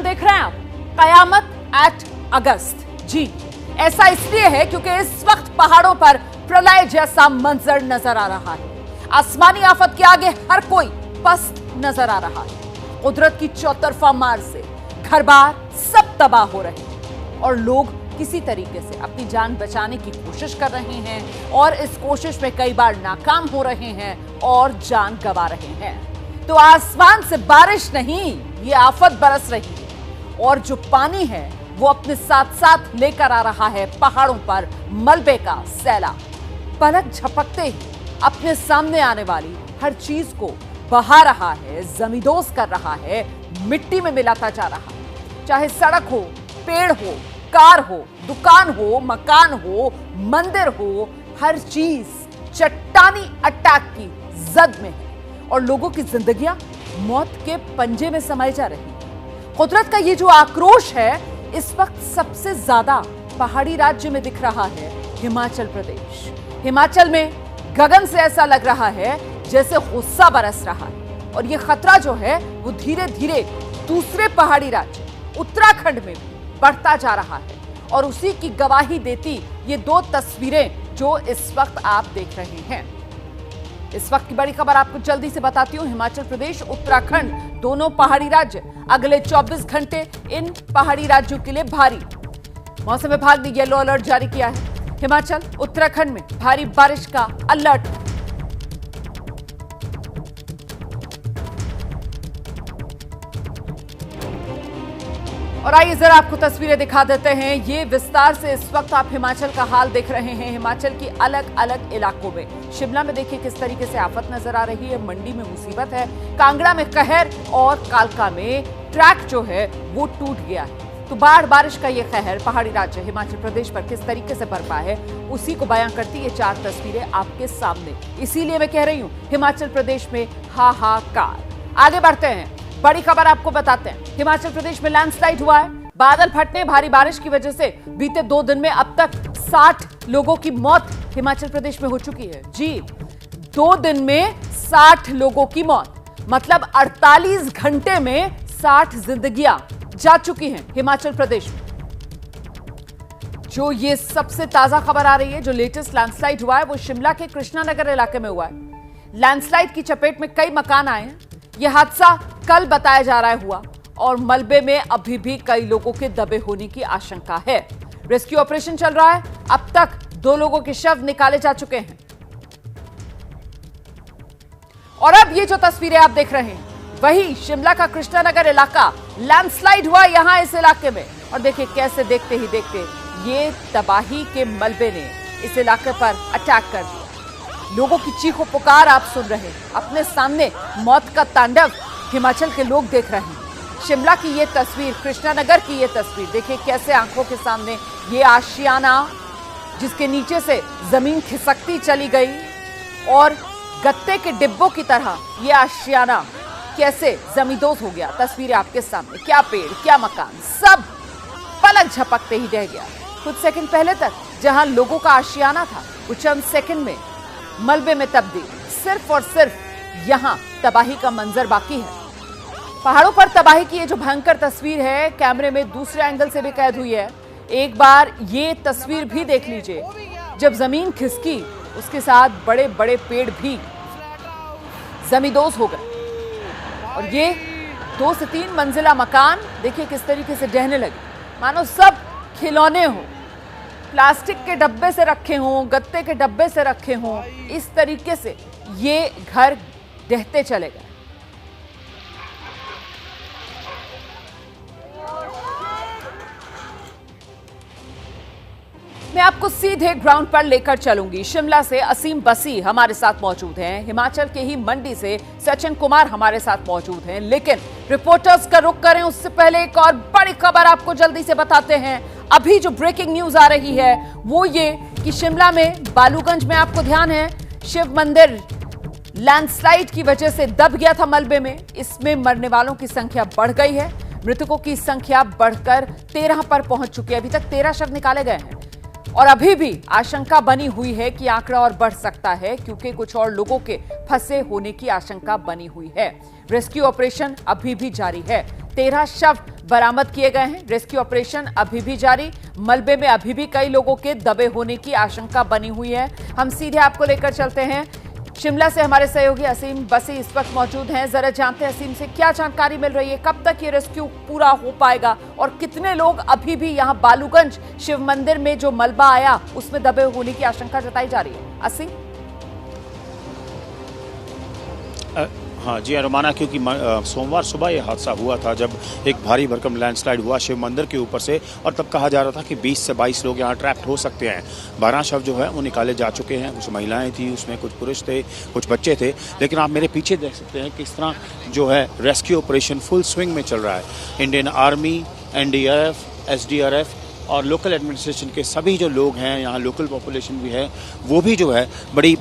देख रहे हैं आप, कयामत एट अगस्त। जी, ऐसा इसलिए है क्योंकि इस वक्त पहाड़ों पर प्रलय जैसा मंजर नजर आ रहा है। आसमानी आफत के आगे हर कोई पस्त नजर आ रहा है। कुदरत की चौतरफा मार से घर बार सब तबाह हो रहे हैं और लोग किसी तरीके से अपनी जान बचाने की कोशिश कर रहे हैं और इस कोशिश में कई बार नाकाम हो रहे हैं और जान गंवा रहे हैं। तो आसमान से बारिश नहीं, ये आफत बरस रही है और जो पानी है वो अपने साथ साथ लेकर आ रहा है पहाड़ों पर मलबे का सैलाब। पलक झपकते ही अपने सामने आने वाली हर चीज को बहा रहा है, जमींदोज कर रहा है, मिट्टी में मिलाता जा रहा है। चाहे सड़क हो, पेड़ हो, कार हो, दुकान हो, मकान हो, मंदिर हो, हर चीज चट्टानी अटैक की जद में है और लोगों की जिंदगियां मौत के पंजे में समाई जा रही है। कुदरत का ये जो आक्रोश है इस वक्त सबसे ज्यादा पहाड़ी राज्य में दिख रहा है हिमाचल प्रदेश। हिमाचल में गगन से ऐसा लग रहा है जैसे गुस्सा बरस रहा है और ये खतरा जो है वो धीरे धीरे दूसरे पहाड़ी राज्य उत्तराखंड में भी बढ़ता जा रहा है और उसी की गवाही देती ये दो तस्वीरें जो इस वक्त आप देख रहे हैं। इस वक्त की बड़ी खबर आपको जल्दी से बताती हूं। हिमाचल प्रदेश, उत्तराखंड, दोनों पहाड़ी राज्य अगले 24 घंटे इन पहाड़ी राज्यों के लिए भारी। मौसम विभाग ने येलो अलर्ट जारी किया है। हिमाचल, उत्तराखंड में भारी बारिश का अलर्ट। और आइए जरा आपको तस्वीरें दिखा देते हैं। ये विस्तार से इस वक्त आप हिमाचल का हाल देख रहे हैं। हिमाचल की अलग अलग इलाकों में, शिमला में देखिए किस तरीके से आफत नजर आ रही है, मंडी में मुसीबत है, कांगड़ा में कहर और कालका में ट्रैक जो है वो टूट गया है। तो बाढ़ बारिश का ये कहर पहाड़ी राज्य हिमाचल प्रदेश पर किस तरीके से बरपा है उसी को बयां करती ये चार तस्वीरें आपके सामने। इसीलिए मैं कह रही हूं हिमाचल प्रदेश में हाहाकार। आगे बढ़ते हैं, बड़ी खबर आपको बताते हैं। हिमाचल प्रदेश में लैंडस्लाइड हुआ है। बादल फटने, भारी बारिश की वजह से बीते 2 दिन में अब तक 60 लोगों की मौत हिमाचल प्रदेश में हो चुकी है। जी, 2 दिन में 60 लोगों की मौत, मतलब 48 घंटे में 60 जिंदगियां जा चुकी हैं हिमाचल प्रदेश में। जो ये सबसे ताजा खबर आ रही है, जो लेटेस्ट लैंडस्लाइड हुआ है वो शिमला के कृष्णानगर इलाके में हुआ है। लैंडस्लाइड की चपेट में कई मकान आए हैं। यह हादसा कल बताया जा रहा है हुआ और मलबे में अभी भी कई लोगों के दबे होने की आशंका है। रेस्क्यू ऑपरेशन चल रहा है। अब तक 2 लोगों के शव निकाले जा चुके हैं। और अब ये जो तस्वीरें आप देख रहे हैं वही शिमला का कृष्णानगर इलाका, लैंडस्लाइड हुआ यहां इस इलाके में। और देखिए कैसे देखते ही देखते ये तबाही के मलबे ने इस इलाके पर अटैक कर दिया। लोगों की चीखों पुकार आप सुन रहे हैं। अपने सामने मौत का तांडव हिमाचल के लोग देख रहे हैं। शिमला की ये तस्वीर, कृष्णानगर की ये तस्वीर देखिए कैसे आंखों के सामने ये आशियाना जिसके नीचे से जमीन खिसकती चली गई और गत्ते के डिब्बों की तरह ये आशियाना कैसे जमींदोज हो गया। तस्वीरें आपके सामने, क्या पेड़, क्या मकान, सब पलक झपकते ही रह गया। कुछ सेकंड पहले तक जहां लोगों का आशियाना था वो चंद सेकंड में मलबे में तब्दील। सिर्फ और सिर्फ यहां तबाही का मंजर बाकी है। पहाड़ों पर तबाही की ये जो भयंकर तस्वीर है कैमरे में दूसरे एंगल से भी कैद हुई है। एक बार ये तस्वीर भी देख लीजिए। जब जमीन खिसकी उसके साथ बड़े बड़े पेड़ भी जमींदोज हो गए और ये 2 से 3 मंजिला मकान देखिए किस तरीके से ढहने लगे, मानो सब खिलौने हो, प्लास्टिक के डब्बे से रखे हों, गत्ते के डब्बे से रखे हों। इस तरीके से ये घर ढहते चले गए। मैं आपको सीधे ग्राउंड पर लेकर चलूंगी। शिमला से असीम बसी हमारे साथ मौजूद हैं, हिमाचल के ही मंडी से सचिन कुमार हमारे साथ मौजूद हैं। लेकिन रिपोर्टर्स का रुख करें उससे पहले एक और बड़ी खबर आपको जल्दी से बताते हैं। अभी जो ब्रेकिंग न्यूज आ रही है वो ये कि शिमला में बालूगंज में आपको ध्यान है शिव मंदिर लैंडस्लाइड की वजह से दब गया था मलबे में। इसमें मरने वालों की संख्या बढ़ गई है। मृतकों की संख्या बढ़कर 13 पर पहुंच चुकी है। अभी तक 13 शव निकाले गए हैं और अभी भी आशंका बनी हुई है कि आंकड़ा और बढ़ सकता है क्योंकि कुछ और लोगों के फंसे होने की आशंका बनी हुई है। रेस्क्यू ऑपरेशन अभी भी जारी है। 13 शव बरामद किए गए हैं। रेस्क्यू ऑपरेशन अभी भी जारी। मलबे में अभी भी कई लोगों के दबे होने की आशंका बनी हुई है। हम सीधे आपको लेकर चलते हैं शिमला से। हमारे सहयोगी असीम बसी इस वक्त मौजूद हैं। जरा जानते हैं असीम से क्या जानकारी मिल रही है, कब तक ये रेस्क्यू पूरा हो पाएगा और कितने लोग अभी भी यहां बालूगंज शिव मंदिर में जो मलबा आया उसमें दबे होने की आशंका जताई जा रही है। असीम। हाँ जी रोमाना, क्योंकि सोमवार सुबह ये हादसा हुआ था जब एक भारी भरकम लैंडस्लाइड हुआ शिव मंदिर के ऊपर से, और तब कहा जा रहा था कि 20 से 22 लोग यहाँ ट्रैप्ड हो सकते हैं। 12 शव जो है वो निकाले जा चुके हैं। कुछ महिलाएं थी, उसमें कुछ पुरुष थे, कुछ बच्चे थे। लेकिन आप मेरे पीछे देख सकते हैं किस तरह जो है रेस्क्यू ऑपरेशन फुल स्विंग में चल रहा है। इंडियन आर्मी, NDRF, SDRF और लोकल एडमिनिस्ट्रेशन के सभी जो लोग हैं, यहाँ लोकल पॉपुलेशन भी है, वो भी जो है बड़ी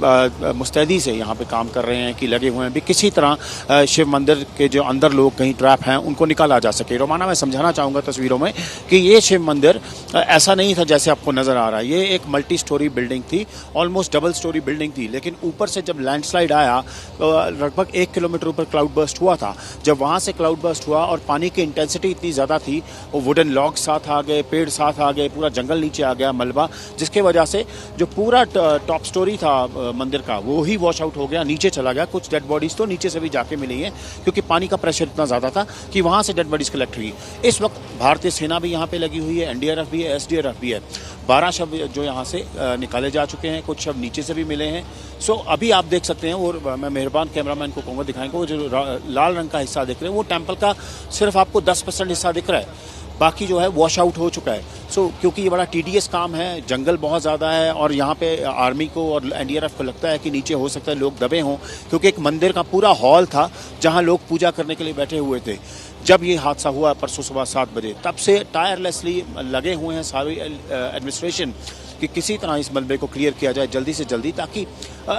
मुस्तैदी से यहाँ पे काम कर रहे हैं कि लगे हुए हैं भी किसी तरह शिव मंदिर के जो अंदर लोग कहीं ट्रैप हैं उनको निकाला जा सके। रोमाना, मैं समझाना चाहूँगा तस्वीरों में कि ये शिव मंदिर ऐसा नहीं था जैसे आपको नज़र आ रहा है। ये एक मल्टी स्टोरी बिल्डिंग थी, ऑलमोस्ट डबल स्टोरी बिल्डिंग थी। लेकिन ऊपर से जब लैंडस्लाइड आया लगभग 1 किलोमीटर ऊपर क्लाउड बर्स्ट हुआ था। जब वहाँ से क्लाउड बर्स्ट हुआ और पानी की इंटेंसिटी इतनी ज़्यादा थी, वो वुडन लॉग साथ आ गए, पेड़ साथ आ गए, पूरा जंगल नीचे आ गया, मलबा, जिसके वजह से जो पूरा टॉप स्टोरी था मंदिर का वो ही वॉश आउट हो गया, नीचे चला गया। कुछ डेड बॉडीज तो नीचे से भी जाके मिली हैं क्योंकि पानी का प्रेशर इतना ज़्यादा था कि वहाँ से डेड बॉडीज कलेक्ट हुई। इस वक्त भारतीय सेना भी यहाँ पे लगी हुई है, NDRF भी है, SDRF भी है। 12 शव जो यहाँ से निकाले जा चुके हैं, कुछ शव नीचे से भी मिले हैं। सो अभी आप देख सकते हैं, और मैं मेहरबान कैमरामैन को कहूँगा दिखाएंगे, वो जो लाल रंग का हिस्सा दिख रहे हैं वो टेम्पल का सिर्फ आपको 10% हिस्सा दिख रहा है, बाकी जो है वॉश आउट हो चुका है। सो क्योंकि ये बड़ा टीडियस काम है, जंगल बहुत ज़्यादा है और यहाँ पे आर्मी को और NDRF को लगता है कि नीचे हो सकता है लोग दबे हों, क्योंकि एक मंदिर का पूरा हॉल था जहाँ लोग पूजा करने के लिए बैठे हुए थे। जब ये हादसा हुआ परसों सुबह 7 बजे, तब से टायरलेसली लगे हुए हैं सारी एडमिनिस्ट्रेशन कि किसी तरह इस मलबे को क्लियर किया जाए जल्दी से जल्दी, ताकि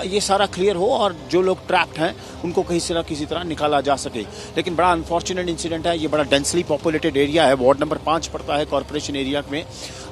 ये सारा क्लियर हो और जो लोग ट्रैप्ड हैं उनको किसी तरह निकाला जा सके। लेकिन बड़ा अनफॉर्चुनेट इंसिडेंट है। ये बड़ा डेंसली पॉपुलेटेड एरिया है, वार्ड नंबर 5 पड़ता है कॉर्पोरेशन एरिया में,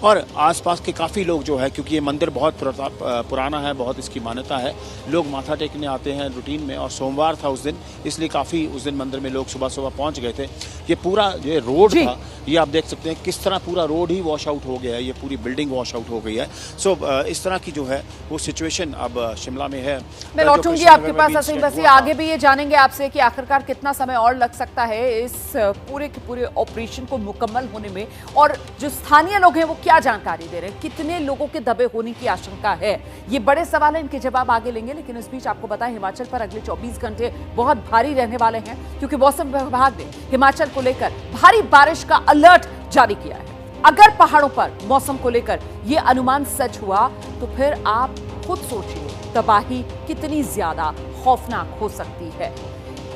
और आसपास के काफ़ी लोग जो है, क्योंकि ये मंदिर बहुत पुराना है, बहुत इसकी मान्यता है, लोग माथा टेकने आते हैं रूटीन में, और सोमवार था उस दिन, इसलिए काफ़ी उस दिन मंदिर में लोग सुबह सुबह पहुँच गए थे। ये पूरा ये रोड था, ये आप देख सकते हैं किस तरह पूरा रोड ही वॉश आउट हो गया है, ये पूरी बिल्डिंग वॉश आउट हो गई है। सो इस तरह की जो है वो सिचुएशन अब शिमला में है। मैं लौटूंगी आपके पास असीम बसी, आगे भी ये जानेंगे आपसे कि आखिरकार कितना समय और लग सकता है इस पूरे के पूरे ऑपरेशन को मुकम्मल होने में, और जो स्थानीय लोग हैं वो क्या जानकारी दे रहे हैं, कितने लोगों के दबे होने की आशंका है। ये बड़े सवाल हैं, इनके जवाब आगे लेंगे। लेकिन इस बीच आपको बताएं, हिमाचल पर अगले 24 घंटे बहुत भारी रहने वाले हैं, क्योंकि मौसम विभाग ने हिमाचल को लेकर भारी बारिश का अलर्ट जारी किया है। अगर पहाड़ों पर मौसम को लेकर यह अनुमान सच हुआ तो फिर आप खुद सोचिए तबाही कितनी ज्यादा खौफनाक हो सकती है,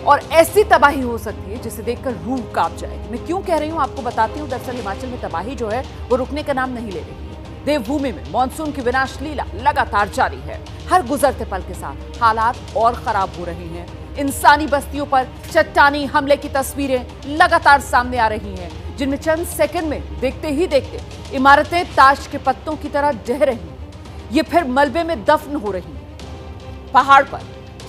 और ऐसी तबाही हो सकती है जिसे देखकर रूह कांप जाएगी। मैं क्यों कह रही हूं आपको बताती हूं। दरअसल हिमाचल में तबाही जो है वो रुकने का नाम नहीं ले रही। देवभूमि में मानसून की विनाश लीला लगातार जारी है। हर गुजरते पल के साथ हालात और खराब हो रहे हैं। इंसानी बस्तियों पर चट्टानी हमले की तस्वीरें लगातार सामने आ रही हैं, जिनमें चंद सेकंड में देखते ही देखते इमारतें ताश के पत्तों की तरह ढह रही हैं। ये फिर मलबे में दफन हो रही हैं। पहाड़ पर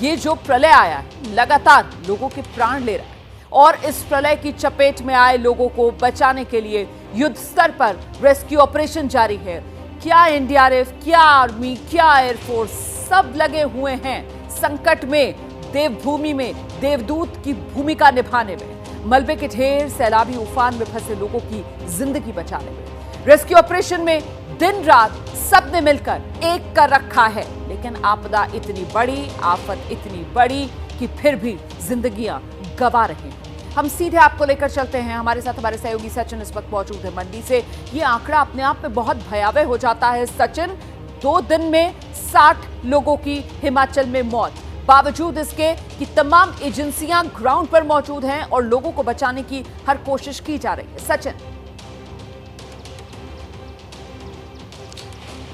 ये जो प्रलय आया है लगातार लोगों के प्राण ले रहा है, और इस प्रलय की चपेट में आए लोगों को बचाने के लिए युद्ध स्तर पर रेस्क्यू ऑपरेशन जारी है। क्या NDRF, क्या आर्मी, क्या एयरफोर्स, सब लगे हुए हैं संकट में, देवभूमि में देवदूत की भूमिका निभाने में, मलबे के ढेर, सैलाबी उफान में फंसे लोगों की जिंदगी बचाने में। रेस्क्यू ऑपरेशन में दिन रात सबने मिलकर एक कर रखा है। लेकिन आपदा इतनी बड़ी, आफत इतनी बड़ी कि फिर भी जिंदगियां गंवा रही हैं। हम सीधे आपको लेकर चलते हैं। हमारे साथ हमारे सहयोगी सचिन इस वक्त मौजूद है मंडी से। ये आंकड़ा अपने आप में बहुत भयावह हो जाता है सचिन। 2 दिन में 60 लोगों की हिमाचल में मौत, बावजूद इसके कि तमाम एजेंसियां ग्राउंड पर मौजूद हैं और लोगों को बचाने की हर कोशिश की जा रही है। सचिन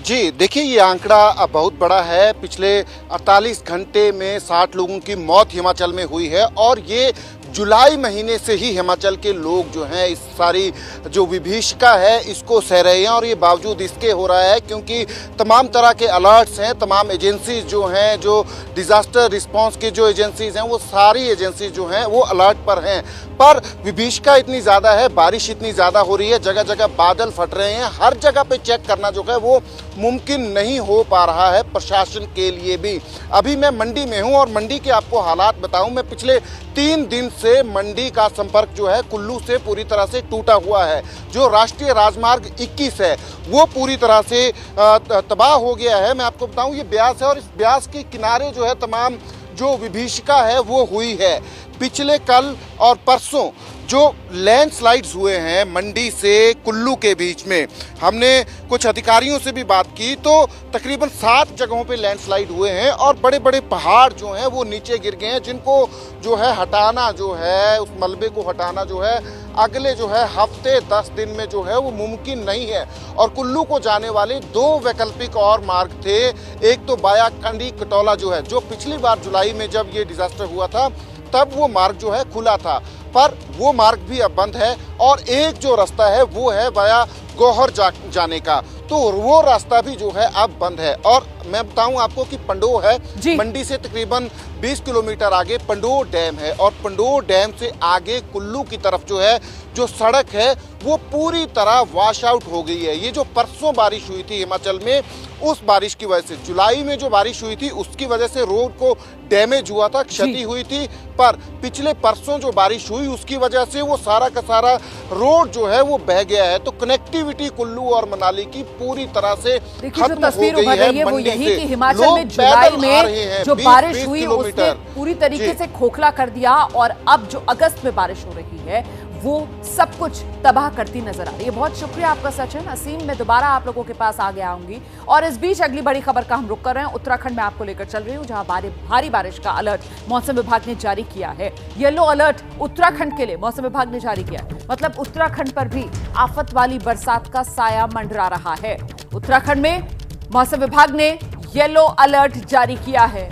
जी देखिए, ये आंकड़ा बहुत बड़ा है। पिछले 48 घंटे में 60 लोगों की मौत हिमाचल में हुई है, और ये जुलाई महीने से ही हिमाचल के लोग जो हैं इस सारी जो विभीषिका है इसको सह रहे हैं, और ये बावजूद इसके हो रहा है क्योंकि तमाम तरह के अलर्ट्स हैं, तमाम एजेंसीज जो हैं, जो डिज़ास्टर रिस्पांस की जो एजेंसीज हैं, वो सारी एजेंसीज जो हैं वो अलर्ट पर हैं। पर विभीषिका इतनी ज़्यादा है, बारिश इतनी ज़्यादा हो रही है, जगह जगह बादल फट रहे हैं, हर जगह पे चेक करना जो है वो मुमकिन नहीं हो पा रहा है प्रशासन के लिए भी। अभी मैं मंडी में हूं और मंडी के आपको हालात बताऊं, मैं पिछले 3 दिन से मंडी का संपर्क जो है कुल्लू से पूरी तरह से टूटा हुआ है। जो राष्ट्रीय राजमार्ग 21 है वो पूरी तरह से तबाह हो गया है। मैं आपको बताऊं, ये ब्यास है और इस ब्यास के किनारे जो है तमाम जो विभीषिका है वो हुई है। पिछले कल और परसों जो लैंडस्लाइड्स हुए हैं मंडी से कुल्लू के बीच में, हमने कुछ अधिकारियों से भी बात की तो तकरीबन 7 जगहों पे लैंडस्लाइड हुए हैं और बड़े बड़े पहाड़ जो हैं वो नीचे गिर गए हैं, जिनको जो है हटाना जो है, उस मलबे को हटाना जो है अगले जो है हफ्ते 10 दिन में जो है वो मुमकिन नहीं है। और कुल्लू को जाने वाले 2 वैकल्पिक और मार्ग थे। एक तो बाया कंडी कटौला जो है, जो पिछली बार जुलाई में जब ये डिजास्टर हुआ था तब वो मार्ग जो है खुला था, पर वो मार्ग भी अब बंद है। और एक जो रास्ता है वो है वाया गौहर जाने का, तो वो रास्ता भी जो है अब बंद है। और मैं बताऊं आपको कि पंडोह है, मंडी से तकरीबन 20 किलोमीटर आगे पंडोह डैम है, और पंडोह डैम से आगे कुल्लू की तरफ जो है जो सड़क है वो पूरी तरह वॉश आउट हो गई है। ये जो परसों बारिश हुई थी हिमाचल में, उस बारिश की वजह से, जुलाई में जो बारिश हुई थी उसकी वजह से रोड को डैमेज हुआ था, क्षति हुई थी। पर पिछले परसों जो बारिश हुई उसकी वजह से वो सारा का सारा रोड जो है वो बह गया है। तो कनेक्टिविटी कुल्लू और मनाली की पूरी तरह से खत्म हो गई है। वो यही कि हिमाचल में जुलाई में जो बारिश हुई उसने पूरी तरीके से खोखला कर दिया, और अब जो अगस्त में बारिश हो रही है वो सब कुछ तबाह करती नजर आ रही है। बहुत शुक्रिया आपका सचिन। असीम, मैं दोबारा आप लोगों के पास आगे आऊंगी, और इस बीच अगली बड़ी खबर का हम रुख कर रहे हैं। उत्तराखंड में आपको लेकर चल रही हूं, जहां भारी बारिश का अलर्ट मौसम विभाग ने जारी किया है। येलो अलर्ट उत्तराखंड के लिए मौसम विभाग ने जारी किया है, मतलब उत्तराखंड पर भी आफत वाली बरसात का साया मंडरा रहा है। उत्तराखंड में मौसम विभाग ने येलो अलर्ट जारी किया है।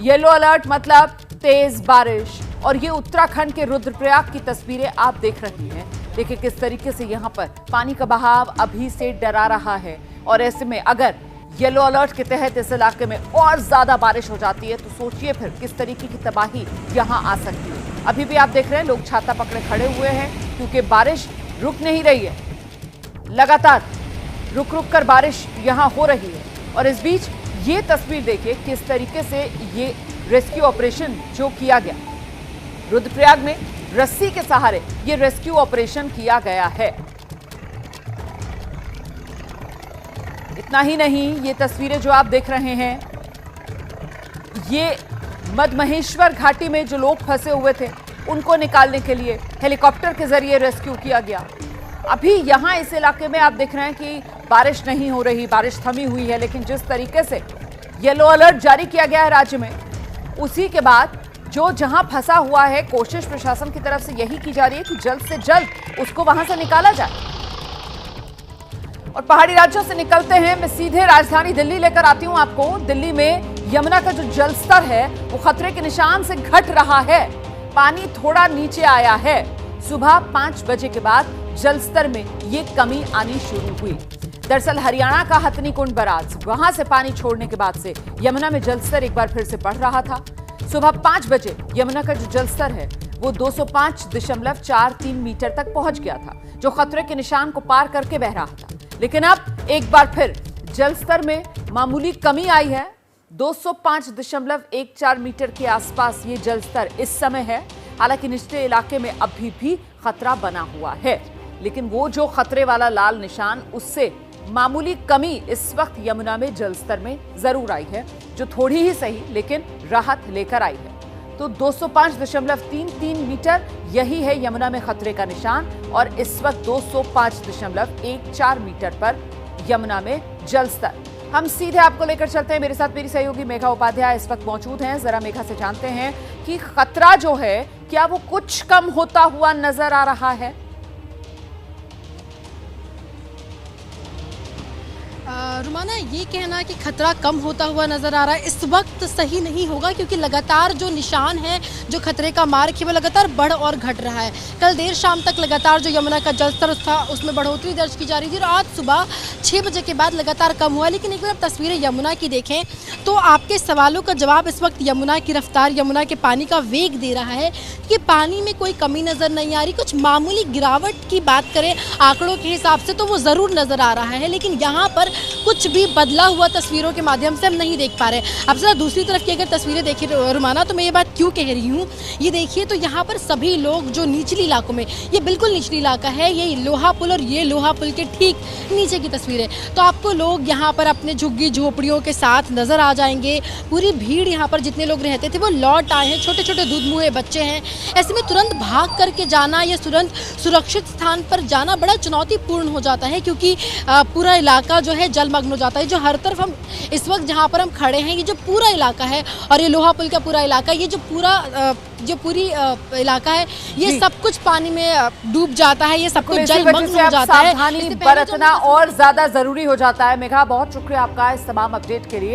येलो अलर्ट मतलब तेज बारिश, और ये उत्तराखंड के रुद्रप्रयाग की तस्वीरें आप देख रही हैं। देखिए किस तरीके से यहाँ पर पानी का बहाव अभी से डरा रहा है, और ऐसे में अगर येलो अलर्ट के तहत इस इलाके में और ज्यादा बारिश हो जाती है तो सोचिए फिर किस तरीके की तबाही यहाँ आ सकती है। अभी भी आप देख रहे हैं लोग छाता पकड़े खड़े हुए हैं, क्योंकि बारिश रुक नहीं रही है, लगातार रुक रुक कर बारिश यहाँ हो रही है। और इस बीच ये तस्वीर देखिए किस तरीके से ये रेस्क्यू ऑपरेशन जो किया गया रुद्रप्रयाग में, रस्सी के सहारे ये रेस्क्यू ऑपरेशन किया गया है। इतना ही नहीं, ये तस्वीरें जो आप देख रहे हैं, ये मधमहेश्वर घाटी में जो लोग फंसे हुए थे उनको निकालने के लिए हेलीकॉप्टर के जरिए रेस्क्यू किया गया। अभी यहां इस इलाके में आप देख रहे हैं कि बारिश नहीं हो रही, बारिश थमी हुई है, लेकिन जिस तरीके से येलो अलर्ट जारी किया गया है राज्य में, उसी के बाद जो जहां फंसा हुआ है, कोशिश प्रशासन की तरफ से यही की जा रही है कि जल्द से जल्द उसको वहां से निकाला जाए। और पहाड़ी राज्यों से निकलते हैं, मैं सीधे राजधानी दिल्ली लेकर आती हूं आपको। दिल्ली में यमुना का जो जलस्तर है वो खतरे के निशान से घट रहा है, पानी थोड़ा नीचे आया है। सुबह 5 बजे के बाद जलस्तर में ये कमी आनी शुरू हुई। दरअसल हरियाणा का हथनीकुंड बैराज, वहां से पानी छोड़ने के बाद से यमुना में जलस्तर एक बार फिर से बढ़ रहा था। सुबह 5 बजे यमुना का जो जलस्तर है वो 205.43 मीटर तक पहुंच गया था, जो खतरे के निशान को पार करके बह रहा था। लेकिन अब एक बार फिर जलस्तर में मामूली कमी आई है। 205.14 मीटर के आसपास ये जलस्तर इस समय है। हालांकि निचले इलाके में अभी भी खतरा बना हुआ है, लेकिन वो जो खतरे वाला लाल निशान, उससे मामूली कमी इस वक्त यमुना में जलस्तर में जरूर आई है, जो थोड़ी ही सही लेकिन राहत लेकर आई है। तो 205.33 मीटर यही है यमुना में खतरे का निशान, और इस वक्त 205.14 मीटर पर यमुना में जलस्तर। हम सीधे आपको लेकर चलते हैं, मेरे साथ मेरी सहयोगी मेघा उपाध्याय इस वक्त मौजूद हैं। जरा मेघा से जानते हैं कि खतरा जो है क्या वो कुछ कम होता हुआ नजर आ रहा है? रुमाना, ये कहना कि खतरा कम होता हुआ नजर आ रहा है इस वक्त सही नहीं होगा, क्योंकि लगातार जो निशान है, जो खतरे का मार्क है, वो लगातार बढ़ और घट रहा है। कल देर शाम तक लगातार जो यमुना का जलस्तर था उसमें बढ़ोतरी दर्ज की जा रही थी और आज सुबह 6 बजे के बाद लगातार कम हुआ। लेकिन एक बार आप तस्वीरें यमुना की देखें तो आपके सवालों का जवाब इस वक्त यमुना की रफ्तार, यमुना के पानी का वेग दे रहा है कि पानी में कोई कमी नजर नहीं आ रही। कुछ मामूली गिरावट की बात करें आंकड़ों के हिसाब से तो वो जरूर नजर आ रहा है, लेकिन यहाँ पर कुछ भी बदला हुआ तस्वीरों के माध्यम से हम नहीं देख पा रहे। अब जरा दूसरी तरफ की अगर तस्वीरें देखिए रुमाना, तो मैं ये बात क्यों कह रही हूँ, ये देखिए तो यहाँ पर सभी लोग जो निचली इलाकों में, ये बिल्कुल निचली इलाका है, ये लोहा पुल और ये लोहा पुल के ठीक नीचे की तस्वीर है, तो आपको लोग यहाँ पर अपने झुग्गी झोपड़ियों के साथ नजर आ जाएंगे। पूरी भीड़ यहाँ पर जितने लोग रहते थे वो लौट आए हैं, छोटे छोटे दूध मुँहे बच्चे हैं। ऐसे में तुरंत भाग करके जाना या तुरंत सुरक्षित स्थान पर जाना बड़ा चुनौतीपूर्ण हो जाता है, क्योंकि पूरा इलाका जो है जलमग्न हो जाता है। जो हर तरफ हम इस वक्त जहाँ पर हम खड़े हैं, ये जो पूरा इलाका है और ये लोहा पुल का पूरा इलाका, ये जो पूरी इलाका है, ये सब कुछ पानी में डूब जाता है, ये सब कुछ जलमग्न हो जाता है। सावधानी बरतना और ज्यादा जरूरी हो जाता है। मेघा, बहुत शुक्रिया आपका इस तमाम अपडेट के लिए।